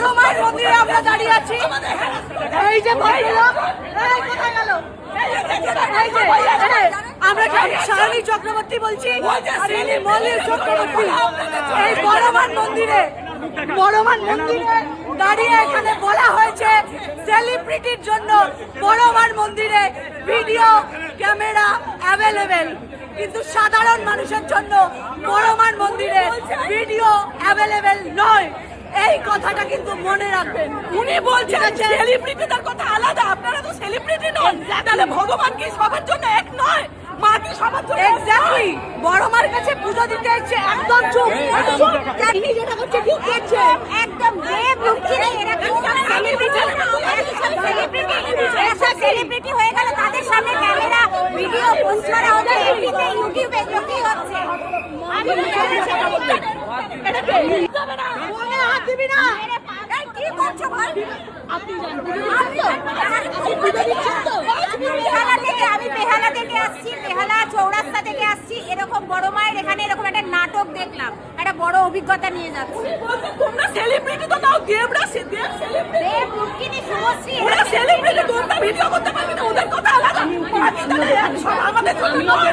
বড় মায়ের মন্দিরে আমরা দাঁড়িয়ে আছি। এই যে ভদ্রলোক, এই কোথায় গেল? আমরা শালিনী চক্রবর্তী বলছি, মলির চক্রবর্তী। এই বড়মান মন্দিরে দাঁড়িয়ে এখানে বলা হয়েছে সেলিব্রিটির জন্য বড়মান মন্দিরে ভিডিও ক্যামেরা অ্যাভেলেবেল, কিন্তু সাধারণ মানুষের জন্য বড়মান মন্দিরে ভিডিও অ্যাভেলেবেল নয়। এই কথাটা কিন্তু মনে রাখবেন। উনি বলছেন সেলিব্রিটিদের কথা আলাদা, আপনারা তো সেলিব্রিটি নন, তাহলে ভগবান কি সবার জন্য এক নয়? মা কি সবার জন্য? এক্স্যাক্টলি, বড় মার কাছে পূজা দিতে এসেছে। একদম চুপ, তিনি যেটা করছে ঠিক করছে, একদম দেব লক্ষ্মী রে। এরা কি সেলিব্রিটি? এরা সেলিব্রিটি হয়ে গেল, তাদের সামনে ক্যামেরা ভিডিও পোস্ট করা হচ্ছে, এমনিতে ইউটিউবে কি হচ্ছে? আমি এটা কে? ফোনে হাত দিবি না। এই কি করছো ভাই? আপনি জানেন আমি বেহালা থেকে আসছি, বেহালা চৌরাস্তা থেকে আসছি। এরকম বড় মায়ের এখানে এরকম একটা নাটক দেখলাম, একটা বড় অভিজ্ঞতা নিয়ে যাচ্ছি। তোমরা সেলিব্রিটি তো নাও, দেবরা সেলিব্রিটি, দেব লক্ষ্মী শুভশ্রী ওরা সেলিব্রিটি, তোমরা ভিডিও করতে পারবে না, ওদের কথা আলাদা। আমাদের জন্য নয়।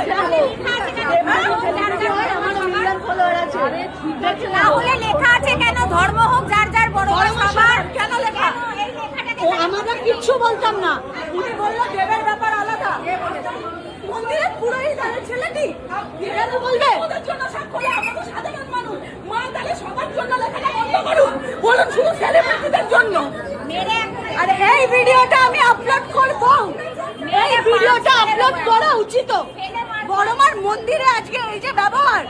তাহলে লেখা আছে কেন ধর্ম হোক যার যার, বড় সবার কেন লেখা? আমরা কিচ্ছু বলতাম না, উনি বললো দেবের ব্যাপার আলাদা। মন্দিরে পুরোহিত আর ছেলেটি কেন বলবে? ওদের জন্য সব করে, আমরা তো সাধারণ মানুষ। মা তাহলে সবার জন্য লেখাটা বন্ধ করুন, বলুন শুধু সেলিব্রিটিদের জন্য। আরে এই ভিডিওটা আমি আপলোড করব, এই ভিডিওটা আপলোড করা উচিত। বড়মার মন্দিরে আজকে এই যে ব্যবহার,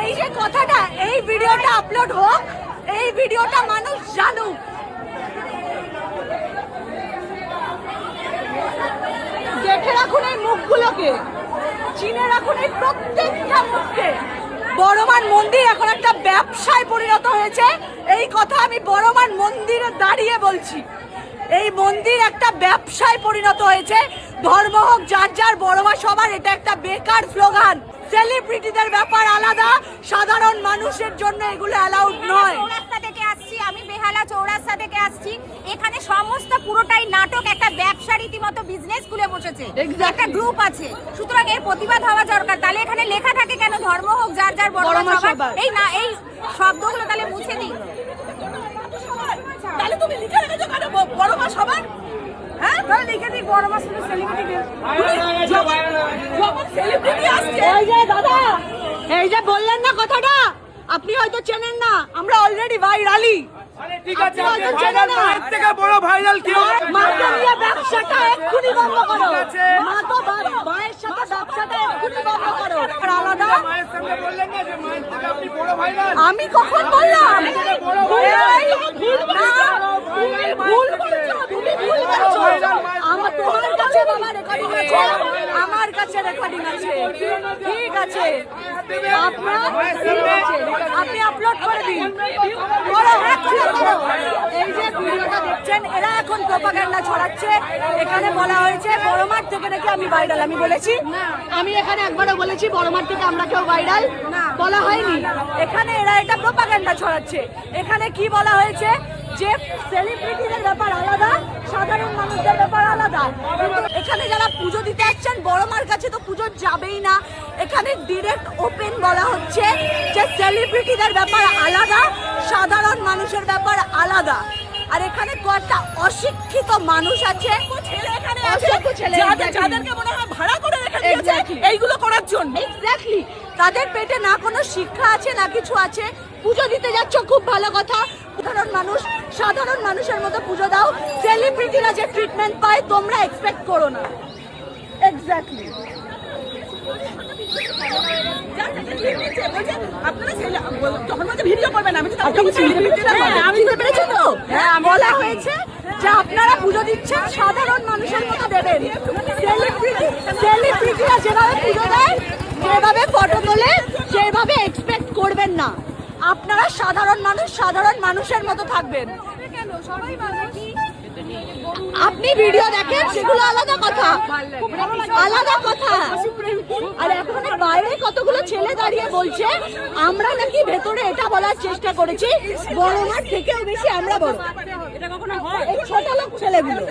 এই যে কথাটা, এই ভিডিওটা আপলোড হোক, এই ভিডিওটা মানুষ জানুক। দেখে রাখুন এই মুখগুলোকে, চিনে রাখুন এই প্রত্যেকটা মুখকে। বড়মান মন্দির এখন একটা ব্যবসায় পরিণত হয়েছে, এই কথা আমি বড়মান মন্দিরে দাঁড়িয়ে বলছি। এই মন্দির একটা ব্যবসায় পরিণত হয়েছে। ধর্ম হোক যার যার, বড়মা সবার, এটা একটা বেকার স্লোগান। সেলিব্রিটিদের ব্যাপার আলাদা, সাধারণ মানুষের জন্য এগুলো অ্যালাউড নয়। চৌরাস্তা থেকে আসছি আমি, বেহালা চৌরাস্তা থেকে আসছি। এখানে সমস্ত পুরোটাই নাটক, একটা ব্যবসা রীতিমতো বিজনেস খুলে বসেছে, একটা গ্রুপ আছে। সুতরাং এর প্রতিবাদ হওয়া দরকার। তাহলে এখানে লেখা থাকে কেন ধর্ম হোক যার যার, বড়মা সবার? এই না, এই শব্দগুলো তাহলে মুছে দিই। তাহলে তুমি লিখে রেখেছো কেন বড়মা সবার? হ্যাঁ, তাহলে লিখে দিই বড়মা শুধু সেলিব্রিটি। এই যে দাদা, এই যে বললেন না কথাটা, আপনি হয়তো চেনেন না, আমরা অলরেডি ভাইরালি। ঠিক আছে, মায়ের থেকে বড় ভাইরাল কেউ? মাকে নিয়ে ব্যবসাটা এক্ষুনি বন্ধ করো। মা তো মায়ের সাথে ব্যবসাটা এক্ষুনি বন্ধ করো। আলাদা মায়ের সামনে বললেন না যে মায়ের থেকে আপনি বড় ভাইরাল? আমি কখন বললাম? ভুল বলছো, তুমি ভুল বলছো। আমার তোমার কাছে বাবা রেকর্ডিং আছে, আমার কাছে রেকর্ডিং আছে। ঠিক আছে, আপনি আপলোড করে দিন। এই যে ভিডিওটা দেখছেন, এরা এখন প্রোপাগান্ডা ছড়াচ্ছে। এখানে বলা হয়েছে বড়মার থেকে নাকি আমি ভাইরাল। আমি বলেছি? আমি এখানে একবারও বলেছি বড়মার থেকে আমরা কেউ ভাইরাল? বলা হয়নি। এখানে এরা এটা প্রোপাগান্ডা ছড়াচ্ছে। এখানে কি বলা হয়েছে যে সেলিব্রিটিদের ব্যাপার আলাদা, সাধারণ মানুষদের ব্যাপার আলাদা। এখানে যারা পুজো দিতে আসছেন বড়মার কাছে তো পুজো যাবেই না। এখানে ডিরেক্ট ওপেন বলা হচ্ছে যে সেলিব্রিটিদের ব্যাপার আলাদা, সাধারণ মানুষের ব্যাপার আলাদা। আর এখানে কয়েকটা অশিক্ষিত মানুষ আছে, যাদেরকে মনে হয় ভাড়া করে রেখে দিয়েছে এইগুলো করার জন্য। এক্স্যাক্টলি, তাদের পেটে না কোনো শিক্ষা আছে না কিছু আছে। পুজো দিতে যাচ্ছ, খুব ভালো কথা, সাধারণ মানুষের মতো পুজো দাও। সেলিব্রিটিরা যে ট্রিটমেন্ট পায় তোমরা এক্সপেক্ট করো না। এক্স্যাক্টলি, বলা হয়েছে যে আপনারা পুজো দিচ্ছেন, সাধারণ মানুষের মতো দেবেন। সেলিব্রিটিরা যেভাবে পুজো দেয়, যেভাবে ফটো তোলে, সেভাবে এক্সপেক্ট করবেন না। আপনারা সাধারণ মানুষ, সাধারণ মানুষের মতো থাকবেন। কেন সবাই মানুষ? আপনি ভিডিও দেখেন সেগুলো আলাদা কথা, আলাদা কথা। আর এখন বাইরে কতগুলো ছেলে দাঁড়িয়ে বলছে আমরা নাকি ভেতরে এটা বলার চেষ্টা করেছি বড় মার থেকেও বেশি আমরা বড়। এটা কখনো হয়? এই ছোট লোক ছেলেগুলো